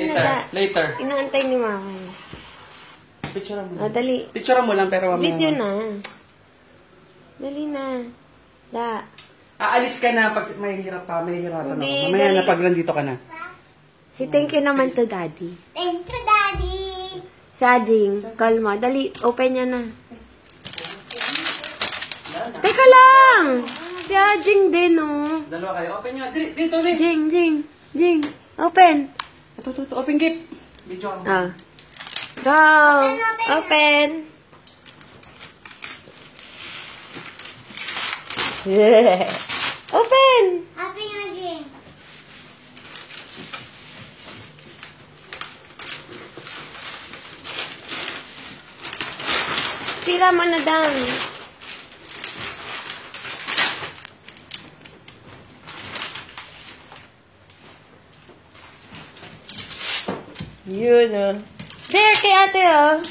na da. Later. Inaantay ni mama. Picture mo. Dali. Picture mo lang, pero mamaya. Video na. Dali na. Da. Aalis ka na pag mahihirapan ako. Hindi, Mamaya dali. na pag nandito ka na. Si thank you naman to daddy. Thank you, Daddy. Si Ajing, kalma. Dali, open niya na. Teka lang! Si Ajing din, oh. Dalawa kayo. Open nyo. Dito, dito. Jing. Open. Ito. Open gift. Video ako. Ah. Go. Open. Open. Happy nga, Jing. Sira mo na daw. Yun, oh. There, kay ate, oh.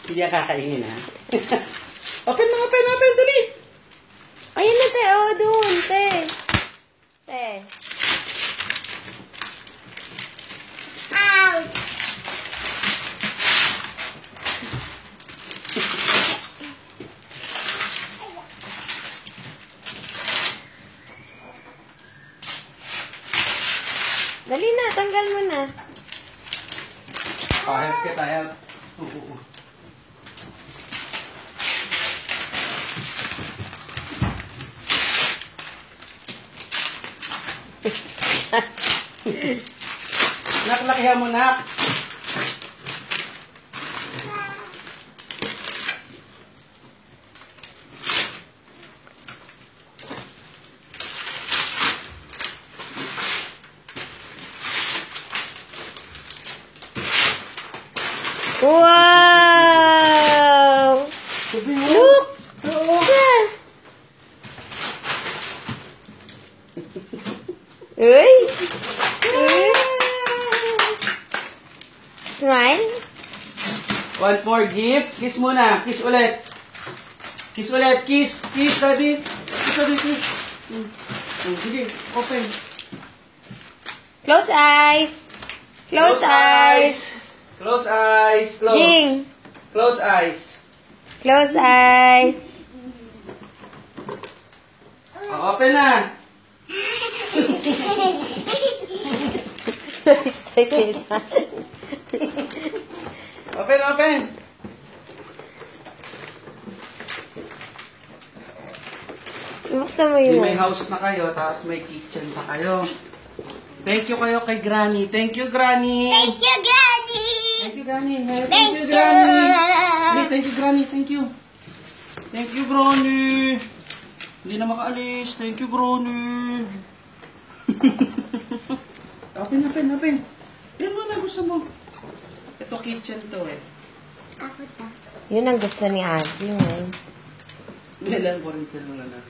Hindi ka kakainin, ha? Open, dali! Ayun na, te, oh, doon, te. Te. Ouch! Dali na, tanggal mo na. Help kita, help. Oo. Lakihan mo, nak. Wow! Look! Yeah. Uy! Smile? One more gift. Kiss muna. Kiss ulit. Kiss ulit. Kiss, daddy. Kiss, daddy, kiss. Sige, open. Close eyes. Close eyes. Close eyes. Close. Jing. Close eyes. Close eyes. Open na. Excited. Open. Buksan mo yun. May house na kayo, tapos may kitchen pa kayo. Thank you kayo kay Granny. Thank you, Granny. Thank you, Granny. Thank you, Granny. Thank you. Granny. Thank you, Granny. Thank you. Thank you, Granny. Hindi na makaalis. Thank you, Granny. Open. Yan mo na gusto mo. Ito kitchen to eh. Ako ta. Yun ang gusto ni Ajing, eh. Nilang ko rin sila na.